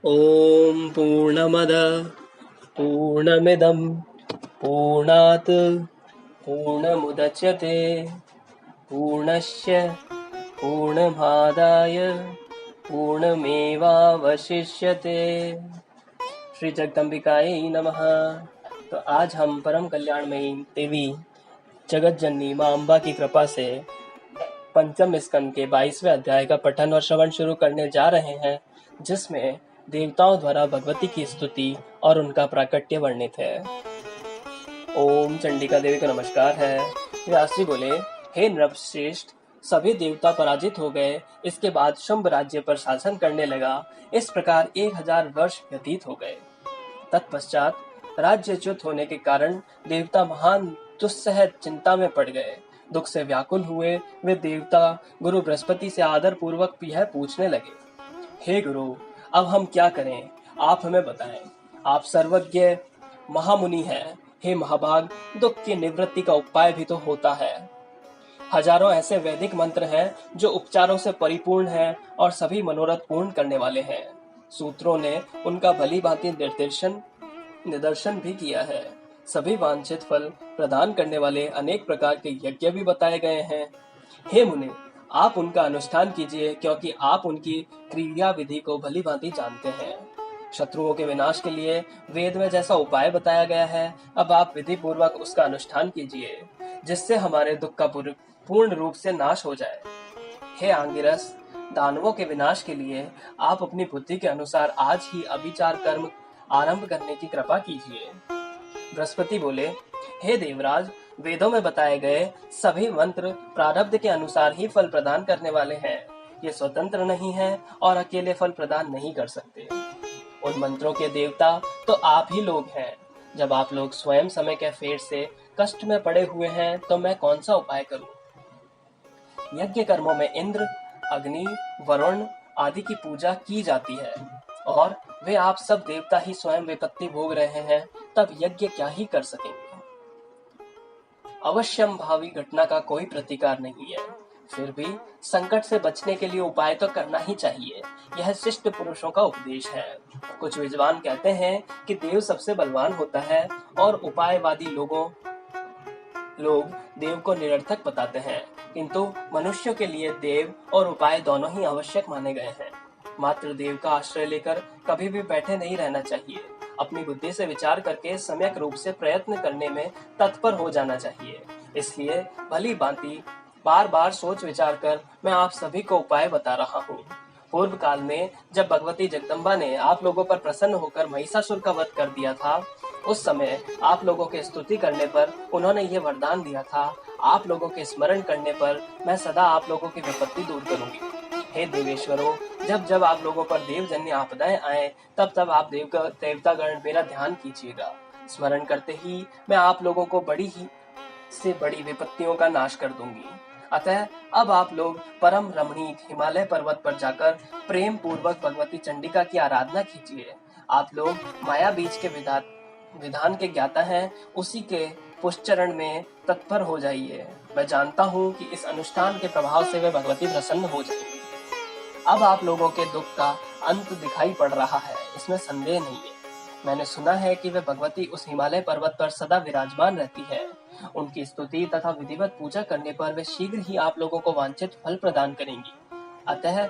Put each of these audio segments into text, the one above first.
ॐ पूर्णमदः पूर्णमिदं पूर्णात् पूर्णमुदच्यते पूर्णस्य पूर्णमादाय पूर्णमेवावशिष्यते। श्री जगदम्बिकायै नमः। तो आज हम परम कल्याणमयी देवी जगत जननी माँ अम्बा की कृपा से पंचम स्कंद के 22वें अध्याय का पठन और श्रवण शुरू करने जा रहे हैं, जिसमें देवताओं द्वारा भगवती की स्तुति और उनका प्राकट्य वर्णित है। ओम चंडिका देवी को नमस्कार है। व्यास जी बोले, हे नृपश्रेष्ठ, सभी देवता पराजित हो गए। इसके बाद शुंभ राज्य पर शासन करने लगा। इस प्रकार 1000 वर्ष व्यतीत हो गए। तत्पश्चात राज्यच्युत होने के कारण देवता महान दुस्सह चिंता में पड़ गए। दुख से व्याकुल हुए वे देवता गुरु बृहस्पति से आदर पूर्वक यह पूछने लगे, हे गुरु, अब हम क्या करें? आप हमें बताएं। आप सर्वज्ञ महामुनि हैं। हे महाभाग, दुख की निवृत्ति का उपाय भी तो होता है। हजारों ऐसे वैदिक मंत्र हैं जो उपचारों से परिपूर्ण हैं और सभी मनोरथ पूर्ण करने वाले हैं। सूत्रों ने उनका भली भांति निदर्शन भी किया है। सभी वांछित फल प्रदान करने वाले अनेक प्रकार के यज्ञ भी बताए गए हैं। हे मुनि, आप उनका अनुष्ठान कीजिए, क्योंकि आप उनकी क्रिया विधि को भली भांति जानते हैं। शत्रुओं के विनाश के लिए वेद में जैसा उपाय बताया गया है, अब आप विधि पूर्वक उसका अनुष्ठान कीजिए, जिससे हमारे दुख का पूर्ण रूप से नाश हो जाए। हे आंगिरस, दानवों के विनाश के लिए आप अपनी बुद्धि के अनुसार आज ही अभिचार कर्म आरंभ करने की कृपा कीजिए। बृहस्पति बोले, हे देवराज, वेदों में बताए गए सभी मंत्र प्रारब्ध के अनुसार ही फल प्रदान करने वाले हैं। ये स्वतंत्र नहीं हैं और अकेले फल प्रदान नहीं कर सकते। उन मंत्रों के देवता तो आप ही लोग हैं। जब आप लोग स्वयं समय के फेर से कष्ट में पड़े हुए हैं, तो मैं कौन सा उपाय करूं? यज्ञ कर्मों में इंद्र, अग्नि, वरुण आदि की पूजा की जाती है और वे आप सब देवता ही स्वयं विपत्ति भोग रहे हैं, तब यज्ञ क्या ही कर सकेंगे। अवश्यम भावी घटना का कोई प्रतिकार नहीं है, फिर भी संकट से बचने के लिए उपाय तो करना ही चाहिए। यह शिष्ट पुरुषों का उपदेश है। कुछ विद्वान कहते हैं कि देव सबसे बलवान होता है और उपायवादी लोग देव को निरर्थक बताते हैं, किंतु मनुष्यों के लिए देव और उपाय दोनों ही आवश्यक माने गए हैं। मात्र देव का आश्रय लेकर कभी भी बैठे नहीं रहना चाहिए। अपनी बुद्धि से विचार करके सम्यक रूप से प्रयत्न करने में तत्पर हो जाना चाहिए। इसलिए भली भांति बार बार सोच विचार कर मैं आप सभी को उपाय बता रहा हूँ। पूर्व काल में जब भगवती जगदम्बा ने आप लोगों पर प्रसन्न होकर महिषासुर का वध कर दिया था, उस समय आप लोगों के स्तुति करने पर उन्होंने ये वरदान दिया था, आप लोगों के स्मरण करने पर मैं सदा आप लोगों की विपत्ति दूर करूंगी। हे देवेश्वरों, जब जब आप लोगों पर देवजन्य आपदाएं आए, तब तब आप देवतागण मेरा ध्यान कीजिएगा। स्मरण करते ही मैं आप लोगों को बड़ी ही से बड़ी विपत्तियों का नाश कर दूंगी। अतः अब आप लोग परम रमणीक हिमालय पर्वत पर जाकर प्रेम पूर्वक भगवती चंडिका की आराधना कीजिए। आप लोग माया बीज के विधान के ज्ञाता हैं, उसी के पुष्चरण में तत्पर हो जाइए। मैं जानता हूँ कि इस अनुष्ठान के प्रभाव से वे भगवती प्रसन्न हो जाएंगी। अब आप लोगों के दुख का अंत दिखाई पड़ रहा है, इसमें संदेह नहीं है। मैंने सुना है कि वे भगवती उस हिमालय पर्वत पर सदा विराजमान रहती है। उनकी स्तुति तथा विधिवत पूजा करने पर वे शीघ्र ही आप लोगों को वांछित फल प्रदान करेंगी। अतः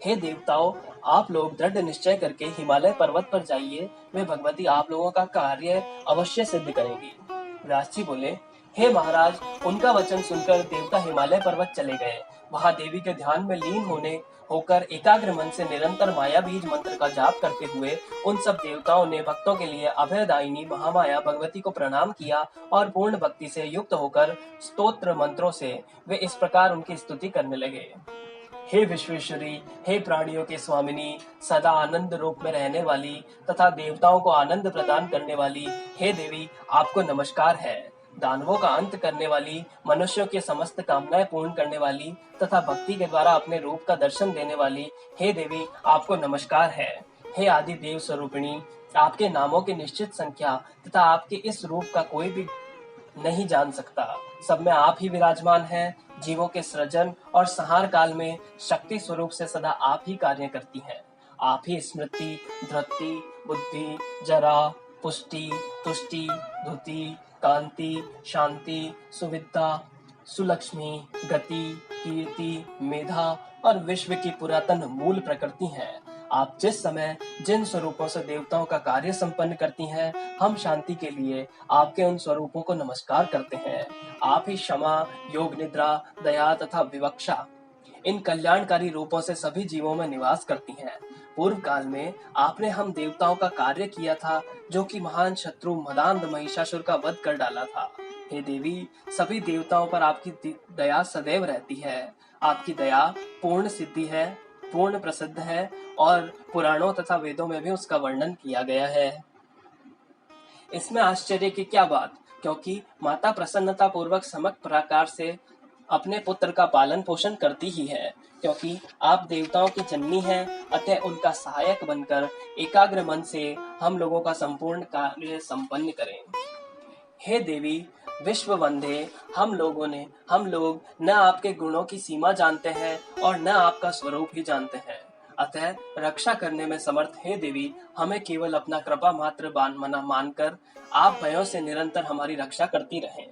हे देवताओं, आप लोग दृढ़ निश्चय करके हिमालय पर्वत पर जाइए। वे भगवती आप लोगों का कार्य अवश्य सिद्ध करेंगी। व्यास जी बोले, हे महाराज, उनका वचन सुनकर देवता हिमालय पर्वत चले गए। वहां देवी के ध्यान में लीन होकर एकाग्र मन से निरंतर माया बीज मंत्र का जाप करते हुए उन सब देवताओं ने भक्तों के लिए अभयदायिनी महामाया भगवती को प्रणाम किया और पूर्ण भक्ति से युक्त होकर स्तोत्र मंत्रों से वे इस प्रकार उनकी स्तुति करने लगे। हे विश्वेश्वरी, हे प्राणियों के स्वामिनी, सदा आनंद रूप में रहने वाली तथा देवताओं को आनंद प्रदान करने वाली, हे देवी, आपको नमस्कार है। दानवों का अंत करने वाली, मनुष्यों की समस्त कामनाएं पूर्ण करने वाली तथा भक्ति के द्वारा अपने रूप का दर्शन देने वाली, हे देवी, आपको नमस्कार है। हे आदि देव स्वरूपिणी, आपके नामों की निश्चित संख्या तथा आपके इस रूप का कोई भी नहीं जान सकता। सब में आप ही विराजमान हैं। जीवों के सृजन और संहार काल में शक्ति स्वरूप से सदा आप ही कार्य करती हैं। आप ही स्मृति, धृति, बुद्धि, जरा, पुष्टि, तुष्टि, धुति, कांति, शांति, सुविद्या, सुलक्ष्मी, गति, कीर्ति, मेधा और विश्व की पुरातन मूल प्रकृति हैं। आप जिस समय जिन स्वरूपों से देवताओं का कार्य संपन्न करती हैं, हम शांति के लिए आपके उन स्वरूपों को नमस्कार करते हैं। आप ही क्षमा, योग निद्रा, दया तथा विवक्षा इन कल्याणकारी रूपों से सभी जीवों में निवास करती हैं। पूर्व काल में आपने हम देवताओं का कार्य किया था, जो कि महान शत्रु मदांध महिषासुर का वध कर डाला था। हे देवी, सभी देवताओं पर आपकी दया सदैव रहती है। आपकी दया पूर्ण सिद्धि है, पूर्ण प्रसिद्ध है और पुराणों तथा वेदों में भी उसका वर्णन किया गया है। इसमें आश्चर्य की क्या बात, क्योंकि माता प्रसन्नता पूर्वक समक प्रकार से अपने पुत्र का पालन पोषण करती ही है। क्योंकि आप देवताओं की जननी हैं, अतः उनका सहायक बनकर एकाग्र मन से हम लोगों का संपूर्ण कार्य संपन्न करें। हे देवी विश्व वंदे, हम लोग न आपके गुणों की सीमा जानते हैं और न आपका स्वरूप ही जानते हैं। अतः रक्षा करने में समर्थ हे देवी, हमें केवल अपना कृपा मात्र मानकर आप भयों से निरंतर हमारी रक्षा करती रहें।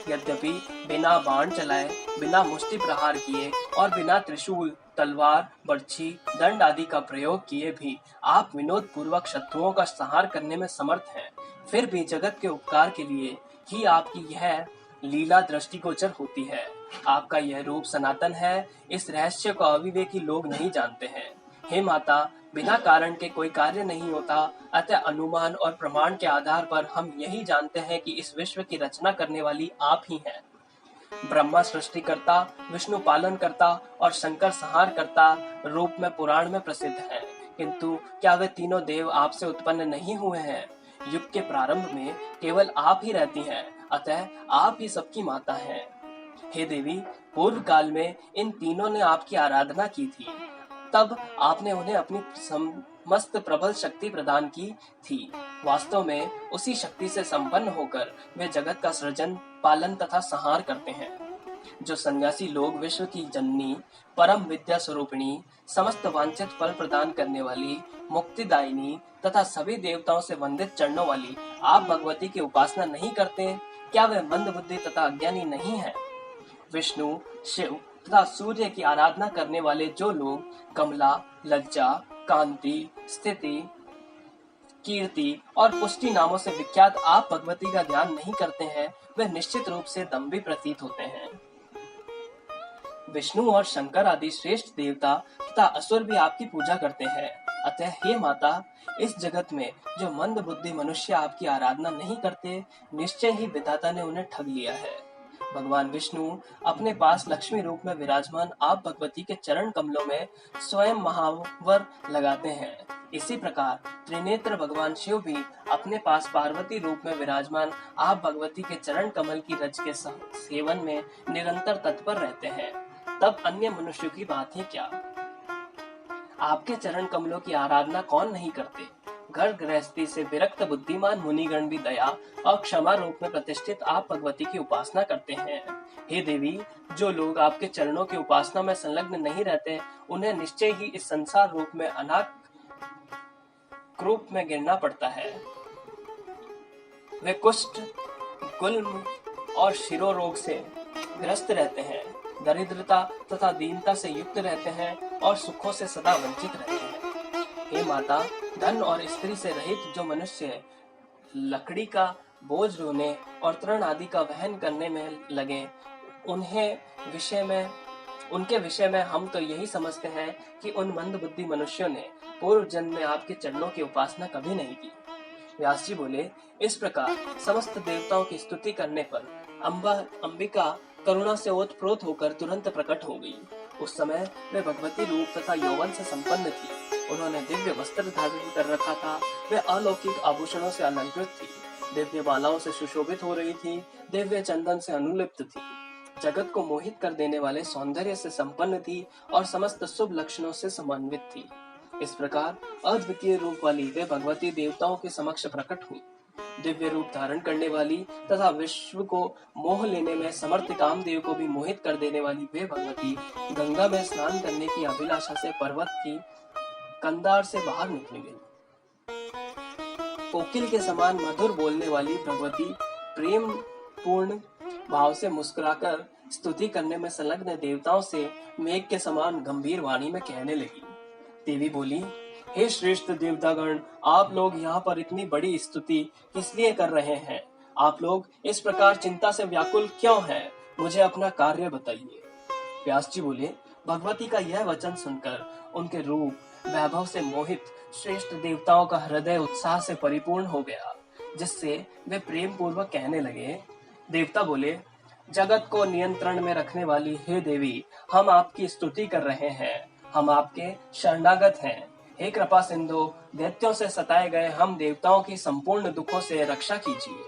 यद्यपि बिना बाण चलाए, बिना मुष्टि प्रहार किए और बिना त्रिशूल, तलवार, बर्छी, दंड आदि का प्रयोग किए भी आप विनोद पूर्वक शत्रुओं का संहार करने में समर्थ हैं, फिर भी जगत के उपकार के लिए ही आपकी यह लीला दृष्टिगोचर होती है। आपका यह रूप सनातन है, इस रहस्य को अविवेकी लोग नहीं जानते हैं। हे माता, बिना कारण के कोई कार्य नहीं होता, अतः अनुमान और प्रमाण के आधार पर हम यही जानते हैं कि इस विश्व की रचना करने वाली आप ही हैं। ब्रह्मा सृष्टिकर्ता, विष्णु पालन करता और शंकर संहार करता रूप में पुराण में प्रसिद्ध हैं। किंतु क्या वे तीनों देव आपसे उत्पन्न नहीं हुए हैं? युग के प्रारंभ में केवल आप ही रहती हैं, अतः आप ही सबकी माता हैं। हे देवी, पूर्व काल में इन तीनों ने आपकी आराधना की थी, तब आपने उन्हें अपनी समस्त प्रबल शक्ति प्रदान की थी। वास्तव में उसी शक्ति से संपन्न होकर वे जगत का सृजन, पालन तथा संहार करते हैं। जो सन्यासी लोग विश्व की जननी, परम विद्या स्वरूपिणी, समस्त वांछित फल प्रदान करने वाली, मुक्तिदायिनी तथा सभी देवताओं से वंदित चरणों वाली आप भगवती की उपासना नहीं करते, क्या वे मंद बुद्धि तथा अज्ञानी नहीं है? विष्णु, शिव तथा सूर्य की आराधना करने वाले जो लोग कमला, लज्जा, कांति, स्थिति, कीर्ति और पुष्टि नामों से विख्यात आप भगवती का ध्यान नहीं करते हैं, वे निश्चित रूप से दंभी प्रतीत होते हैं। विष्णु और शंकर आदि श्रेष्ठ देवता तथा असुर भी आपकी पूजा करते हैं। अतः हे माता, इस जगत में जो मंद बुद्धि मनुष्य आपकी आराधना नहीं करते, निश्चय ही विधाता ने उन्हें ठग लिया है। भगवान विष्णु अपने पास लक्ष्मी रूप में विराजमान आप भगवती के चरण कमलों में स्वयं महावर लगाते हैं। इसी प्रकार त्रिनेत्र भगवान शिव भी अपने पास पार्वती रूप में विराजमान आप भगवती के चरण कमल की रज के सेवन में निरंतर तत्पर रहते हैं। तब अन्य मनुष्यों की बात ही क्या। आपके चरण कमलों की आराधना कौन नहीं करते। घर गृहस्थी से विरक्त बुद्धिमान मुनिगण भी दया और क्षमा रूप में प्रतिष्ठित आप भगवती की उपासना करते हैं। हे देवी, जो लोग आपके चरणों की उपासना में संलग्न नहीं रहते, उन्हें निश्चय ही इस संसार रूप में अनाक रूप में गिरना पड़ता है। वे कुष्ठ, गुल्म और शिरो रोग से ग्रस्त रहते हैं, दरिद्रता तथा दीनता से युक्त रहते हैं और सुखों से सदा वंचित रहते हैं। हे माता, धन और स्त्री से रहित जो मनुष्य लकड़ी का बोझ ढोने और तृण आदि का वहन करने में लगे, उनके विषय में हम तो यही समझते हैं कि उन मंद बुद्धि मनुष्यों ने पूर्व जन्म में आपके चरणों की उपासना कभी नहीं की। व्यास जी बोले, इस प्रकार समस्त देवताओं की स्तुति करने पर अंबिका करुणा से ओतप्रोत होकर तुरंत प्रकट हो गई। उस समय वे भगवती रूप तथा यौवन से संपन्न थी। उन्होंने दिव्य वस्त्र धारण कर रखा था। वे अलौकिक आभूषणों से अलंकृत थी, दिव्य मालाओं से सुशोभित हो रही थी, दिव्य चंदन से अनुलिप्त थी, जगत को मोहित कर देने वाले सौंदर्य से संपन्न थी और समस्त शुभ लक्षणों से समन्वित थी। इस प्रकार अद्वितीय रूप वाली वे भगवती देवताओं के समक्ष प्रकट हुई। दिव्य रूप धारण करने वाली तथा विश्व को मोह लेने में समर्थ कामदेव को भी मोहित कर देने वाली वे भगवती गंगा में स्नान करने की अभिलाषा से पर्वत की कंधार से बाहर निकल गई। कोकिल के समान मधुर बोलने वाली भगवती प्रेम पूर्ण भाव से मुस्कुराकर स्तुति करने में संलग्न देवताओं से मेघ के समान गंभीर वाणी में कहने लगी। देवी बोली, हे श्रेष्ठ देवतागण, आप लोग यहाँ पर इतनी बड़ी स्तुति किस लिए कर रहे हैं? आप लोग इस प्रकार चिंता से व्याकुल क्यों हैं? मुझे अपना कार्य बताइए। व्यास जी बोले, भगवती का यह वचन सुनकर उनके रूप वैभव से मोहित श्रेष्ठ देवताओं का हृदय उत्साह से परिपूर्ण हो गया, जिससे वे प्रेम पूर्वक कहने लगे। देवता बोले, जगत को नियंत्रण में रखने वाली हे देवी, हम आपकी स्तुति कर रहे हैं, हम आपके शरणागत हैं। हे कृपा सिंधु, दैत्यों से सताए गए हम देवताओं की संपूर्ण दुखों से रक्षा कीजिए।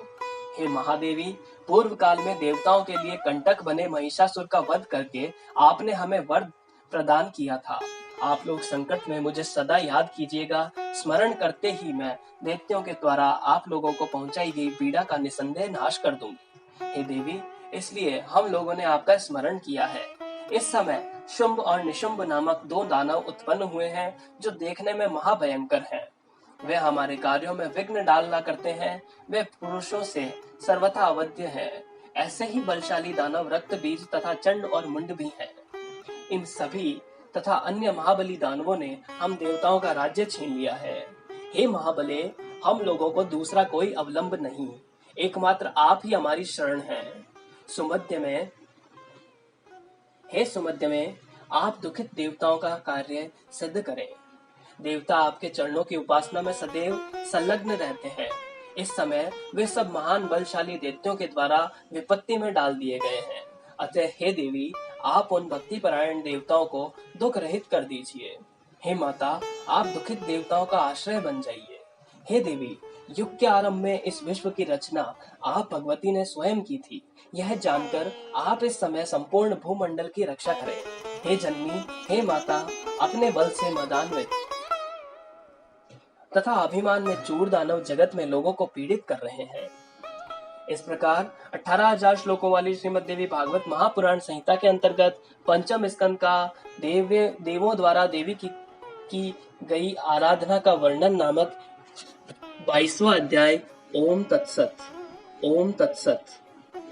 हे महादेवी, पूर्व काल में देवताओं के लिए कंटक बने महिषासुर का वध करके आपने हमें वर प्रदान किया था। आप लोग संकट में मुझे सदा याद कीजिएगा। स्मरण करते ही मैं दैत्यों के द्वारा आप लोगों को पहुंचाई गई पीड़ा का निसंदेह नाश कर दूंगी। हे देवी, इसलिए हम लोगों ने आपका स्मरण किया है। इस समय शुंभ और निशुंभ नामक दो दानव उत्पन्न हुए हैं, जो देखने में महाभयंकर हैं। वे हमारे कार्यों में विघ्न डालना करते हैं। वे पुरुषों से सर्वथा अवध्य हैं। ऐसे ही बलशाली दानव रक्त बीज तथा चंड और मुंड भी हैं। इन सभी तथा अन्य महाबली दानवों ने हम देवताओं का राज्य छीन लिया है। हे महाबले, हम लोगों को दूसरा कोई अवलंब नहीं, एकमात्र आप ही हमारी शरण हैं। सुमध्य में आप दुखित देवताओं का कार्य सिद्ध करें। देवता आपके चरणों की उपासना में सदैव संलग्न रहते हैं। इस समय वे सब महान बलशाली दैत्यों के द्वारा विपत्ति में डाल दिए गए हैं। अतः हे देवी, आप उन भक्ति परायण देवताओं को दुख रहित कर दीजिए। हे माता, आप दुखित देवताओं का आश्रय बन जाइए। हे देवी, युग के आरंभ में इस विश्व की रचना आप भगवती ने स्वयं की थी। यह जानकर आप इस समय संपूर्ण भूमंडल की रक्षा करें। हे जन्मी, हे माता, अपने बल से मदान्वित तथा अभिमान में चूर दानव जगत में लोगों को पीड़ित कर रहे हैं। इस प्रकार 18,000 श्लोकों वाली श्रीमद् देवी भागवत महापुराण संहिता के अंतर्गत पंचम स्कंद का देवों द्वारा देवी की गई आराधना का वर्णन नामक 22वां अध्याय ओम तत्सत